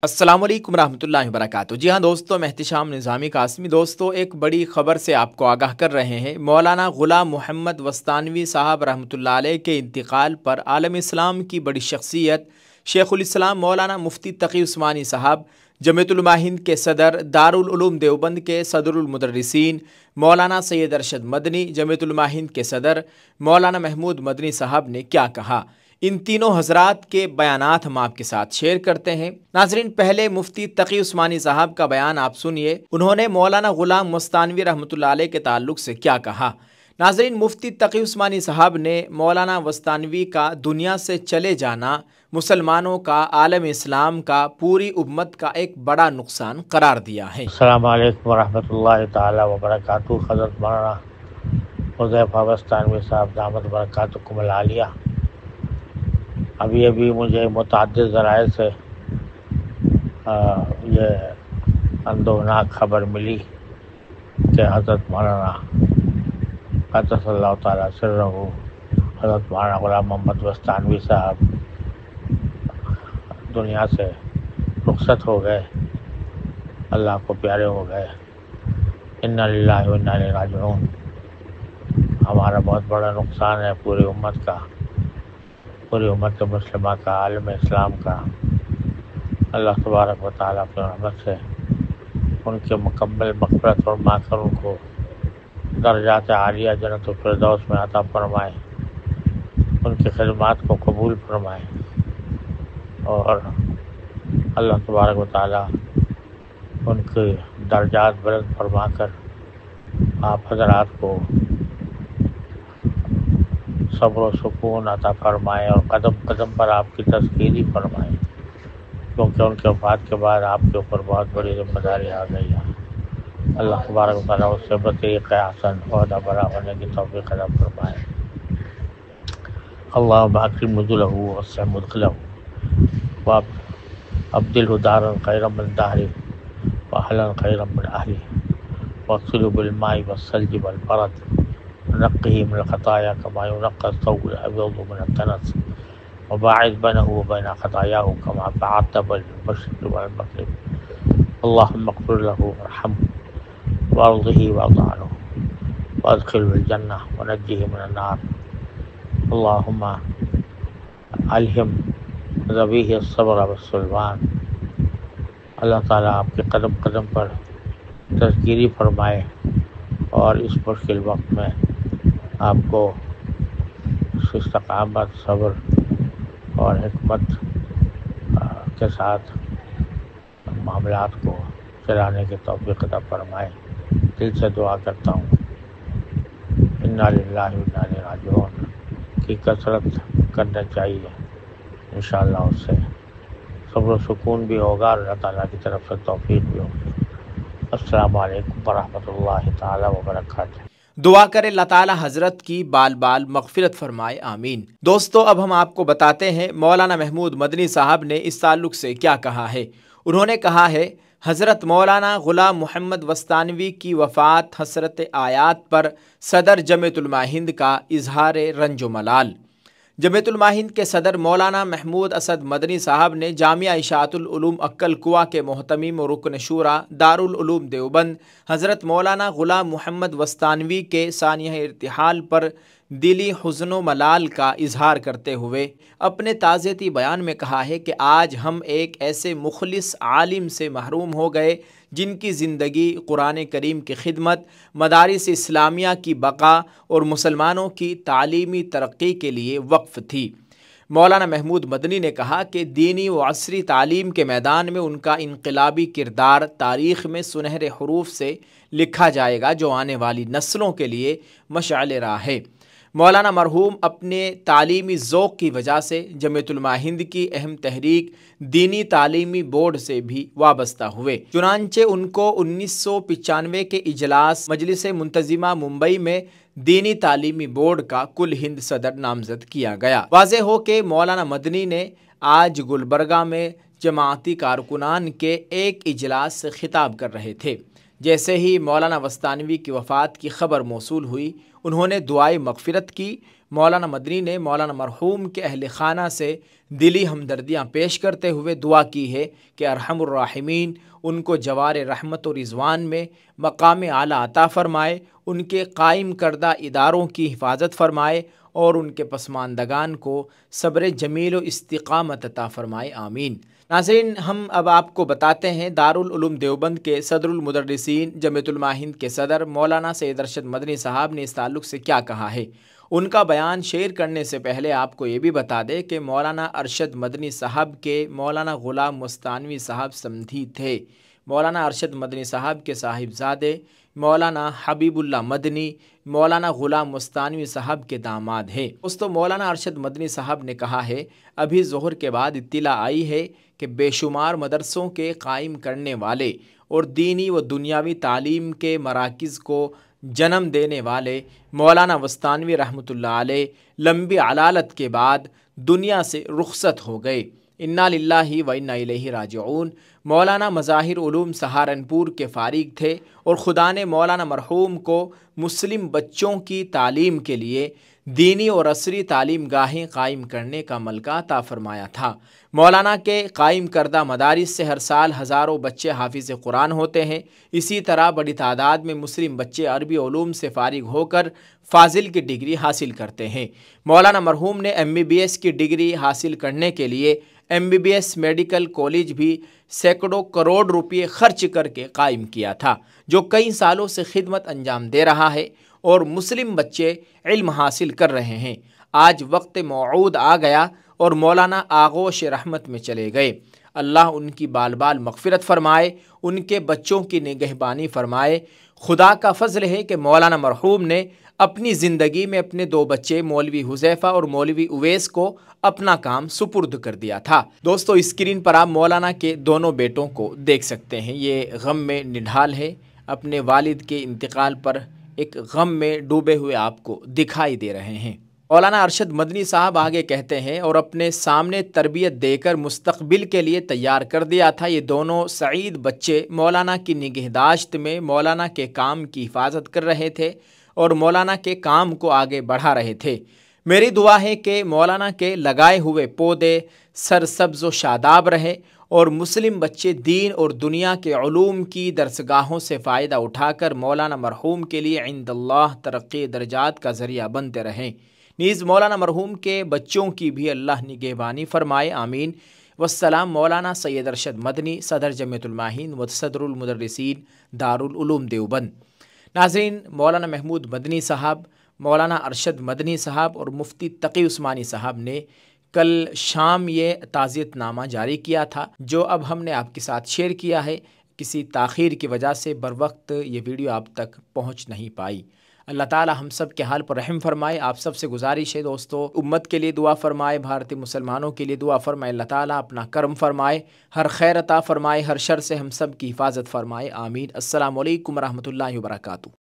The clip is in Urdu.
السلام علیکم ورحمۃ اللہ وبرکاتہ۔ جی ہاں دوستو، میں احتشام نظامی قاسمی۔ دوستو، ایک بڑی خبر سے آپ کو آگاہ کر رہے ہیں۔ مولانا غلام محمد وستانوی صاحب رحمۃ اللہ علیہ کے انتقال پر عالم اسلام کی بڑی شخصیت شیخ الاسلام مولانا مفتی تقی عثمانی صاحب، جمعیت علماء ہند کے صدر، دارالعلوم دیوبند کے صدر المدرسین مولانا سید ارشد مدنی، جمعیت علماء ہند کے صدر مولانا محمود مدنی صاحب نے کیا کہا، ان تینوں حضرات کے بیانات ہم آپ کے ساتھ شیئر کرتے ہیں۔ ناظرین، پہلے مفتی تقی عثمانی صاحب کا بیان آپ سنیے، انہوں نے مولانا غلام وستانوی رحمۃ اللہ علیہ کے تعلق سے کیا کہا۔ ناظرین، مفتی تقی عثمانی صاحب نے مولانا وستانوی کا دنیا سے چلے جانا مسلمانوں کا، عالم اسلام کا، پوری امت کا ایک بڑا نقصان قرار دیا ہے۔ السلام علیکم ورحمۃ اللہ تعالی وبرکاتہ۔ حضرت مولانا حذیفہ وستانوی صاحب دامت برکاتکم العالیہ، ابھی مجھے متعدد ذرائع سے یہ اندوہناک خبر ملی کہ حضرت مولانا قدس اللہ تعالیٰ سرہ حضرت مولانا غلام محمد وستانوی صاحب دنیا سے رخصت ہو گئے، اللہ کو پیارے ہو گئے۔ انا للہ و انا الیہ راجعون۔ ہمارا بہت بڑا نقصان ہے پوری امت کا، پوری امت مسلمہ کا، عالم اسلام کا۔ اللہ تبارک و تعالیٰ اپنی رحمت سے ان کے مکمل مغفرت فرما کر ان کو درجات عالیہ جنت الفردوس میں عطا فرمائے، ان کی خدمات کو قبول فرمائے، اور اللہ تبارک و تعالیٰ ان کے درجات بلند فرما کر آپ حضرات کو صبر و سکون عطا فرمائے، اور قدم قدم پر آپ کی تذکیری فرمائے، کیونکہ ان کے وفات کے بعد آپ کے اوپر بہت بڑی ذمہ داری آ گئی ہے۔ اللہ تبارک و تعالیٰ اس سے بطریق احسن عہدہ برا ہونے کی توفیق عطا فرمائے۔ اللہم اکرم نزلہ ووسع مدخلہ وابدلہ دارا خیرا من دارہ واہلا خیرا من اہلہ واغسلہ بالماء والثلج والبرد ونقہ من الخطایا کما ینقى الثوب الابیض من الدنس وباعد بینہ وبین خطایاہ کما بعدت بین المشرق والمغرب اللہم اغفر لہ وارحمہ وارضہ وارض عنہ وادخلہ الجنہ ونجہ من النار اللہم الہم ذویہ الصبر والسلوان۔ اللہ تعالیٰ آپ کے قدم قدم پر تذکیری فرمائے، اور اس مشکل وقت میں آپ کو استقامت، صبر اور حکمت کے ساتھ معاملات کو چلانے کی توفیق عطا فرمائے۔ دل سے دعا کرتا ہوں انا للہ و انا الیہ راجعون کی کثرت کرنا چاہیے، انشاءاللہ اس سے صبر و سکون بھی ہوگا اور اللہ تعالیٰ کی طرف سے توفیق بھی ہوگی۔ السلام علیکم ورحمۃ اللہ تعالی وبرکاتہ۔ دعا کرے اللہ تعالی حضرت کی بال بال مغفرت فرمائے، آمین۔ دوستو، اب ہم آپ کو بتاتے ہیں مولانا محمود مدنی صاحب نے اس تعلق سے کیا کہا ہے۔ انہوں نے کہا ہے، حضرت مولانا غلام محمد وستانوی کی وفات حسرت آیات پر صدر جمعیت علماء ہند کا اظہار رنج و ملال۔ جمعیت علماء ہند کے صدر مولانا محمود اسد مدنی صاحب نے جامعہ اشاعت العلوم اکل کوا کے محتمم و رکن شورا دارالعلوم دیوبند حضرت مولانا غلام محمد وستانوی کے ثانیہ ارتحال پر دلی حزن و ملال کا اظہار کرتے ہوئے اپنے تعزیتی بیان میں کہا ہے کہ آج ہم ایک ایسے مخلص عالم سے محروم ہو گئے جن کی زندگی قرآن کریم کی خدمت، مدارس اسلامیہ کی بقا اور مسلمانوں کی تعلیمی ترقی کے لیے وقف تھی۔ مولانا محمود مدنی نے کہا کہ دینی و عصری تعلیم کے میدان میں ان کا انقلابی کردار تاریخ میں سنہرے حروف سے لکھا جائے گا، جو آنے والی نسلوں کے لیے مشعل راہ ہے۔ مولانا مرحوم اپنے تعلیمی ذوق کی وجہ سے جمعیت علماء ہند کی اہم تحریک دینی تعلیمی بورڈ سے بھی وابستہ ہوئے، چنانچہ ان کو 1995 کے اجلاس مجلس منتظمہ ممبئی میں دینی تعلیمی بورڈ کا کل ہند صدر نامزد کیا گیا۔ واضح ہو کہ مولانا مدنی نے آج گلبرگہ میں جماعتی کارکنان کے ایک اجلاس سے خطاب کر رہے تھے۔ جیسے ہی مولانا وستانوی کی وفات کی خبر موصول ہوئی، انہوں نے دعائے مغفرت کی۔ مولانا مدنی نے مولانا مرحوم کے اہل خانہ سے دلی ہمدردیاں پیش کرتے ہوئے دعا کی ہے کہ ارحم الراحمین ان کو جوار رحمت و رضوان میں مقام اعلیٰ عطا فرمائے، ان کے قائم کردہ اداروں کی حفاظت فرمائے اور ان کے پسماندگان کو صبر جمیل و استقامت عطا فرمائے، آمین۔ ناظرین، ہم اب آپ کو بتاتے ہیں دارالعلوم دیوبند کے صدر المدرسین جمعیت علماء ہند کے صدر مولانا سید ارشد مدنی صاحب نے اس تعلق سے کیا کہا ہے۔ ان کا بیان شیئر کرنے سے پہلے آپ کو یہ بھی بتا دیں کہ مولانا ارشد مدنی صاحب کے مولانا غلام مستانوی صاحب سمدھی تھے۔ مولانا ارشد مدنی صاحب کے صاحبزادے مولانا حبیب اللہ مدنی مولانا غلام مستانوی صاحب کے داماد ہیں۔ دوستو، مولانا ارشد مدنی صاحب نے کہا ہے، ابھی ظہر کے بعد اطلاع آئی ہے کہ بے شمار مدرسوں کے قائم کرنے والے اور دینی و دنیاوی تعلیم کے مراکز کو جنم دینے والے مولانا مستانوی رحمۃ اللہ علیہ لمبی علالت کے بعد دنیا سے رخصت ہو گئے۔ انا للہ و انا الیہ راجعون۔ مولانا مظاہر علوم سہارنپور کے فارغ تھے اور خدا نے مولانا مرحوم کو مسلم بچوں کی تعلیم کے لیے دینی اور عصری تعلیم گاہیں قائم کرنے کا ملکہ عطا فرمایا تھا۔ مولانا کے قائم کردہ مدارس سے ہر سال ہزاروں بچے حافظ قرآن ہوتے ہیں۔ اسی طرح بڑی تعداد میں مسلم بچے عربی علوم سے فارغ ہو کر فاضل کی ڈگری حاصل کرتے ہیں۔ مولانا مرحوم نے MBBS کی ڈگری حاصل کرنے کے لیے MBBS میڈیکل کالج بھی سینکڑوں کروڑ روپے خرچ کر کے قائم کیا تھا، جو کئی سالوں سے خدمت انجام دے رہا ہے اور مسلم بچے علم حاصل کر رہے ہیں۔ آج وقت موعود آ گیا اور مولانا آغوش رحمت میں چلے گئے۔ اللہ ان کی بال بال مغفرت فرمائے، ان کے بچوں کی نگہبانی فرمائے۔ خدا کا فضل ہے کہ مولانا مرحوم نے اپنی زندگی میں اپنے 2 بچے مولوی حذیفہ اور مولوی اویس کو اپنا کام سپرد کر دیا تھا۔ دوستو، اسکرین پر آپ مولانا کے دونوں بیٹوں کو دیکھ سکتے ہیں۔ یہ غم میں نڈھال ہے، اپنے والد کے انتقال پر ایک غم میں ڈوبے ہوئے آپ کو دکھائی دے رہے ہیں۔ مولانا ارشد مدنی صاحب آگے کہتے ہیں، اور اپنے سامنے تربیت دے کر مستقبل کے لیے تیار کر دیا تھا۔ یہ دونوں سعید بچے مولانا کی نگہداشت میں مولانا کے کام کی حفاظت کر رہے تھے اور مولانا کے کام کو آگے بڑھا رہے تھے۔ میری دعا ہے کہ مولانا کے لگائے ہوئے پودے سرسبز و شاداب رہے اور مسلم بچے دین اور دنیا کے علوم کی درسگاہوں سے فائدہ اٹھا کر مولانا مرحوم کے لیے عند اللہ ترقی درجات کا ذریعہ بنتے رہیں۔ نیز مولانا مرحوم کے بچوں کی بھی اللہ نگہبانی فرمائے، آمین۔ والسلام۔ مولانا سید ارشد مدنی، صدر جمعیت علماء ہند و صدر المدرسین دارالعلوم دیوبند۔ ناظرین، مولانا محمود مدنی صاحب، مولانا ارشد مدنی صاحب اور مفتی تقی عثمانی صاحب نے کل شام یہ تعزیت نامہ جاری کیا تھا، جو اب ہم نے آپ کے ساتھ شیئر کیا ہے۔ کسی تاخیر کی وجہ سے بروقت یہ ویڈیو آپ تک پہنچ نہیں پائی۔ اللہ تعالی ہم سب کے حال پر رحم فرمائے۔ آپ سب سے گزارش ہے دوستو، امت کے لیے دعا فرمائے، بھارتی مسلمانوں کے لیے دعا فرمائے۔ اللہ تعالی اپنا کرم فرمائے، ہر خیر عطا فرمائے، ہر شر سے ہم سب کی حفاظت فرمائے، آمین۔ السلام علیکم ورحمۃ اللہ وبرکاتہ۔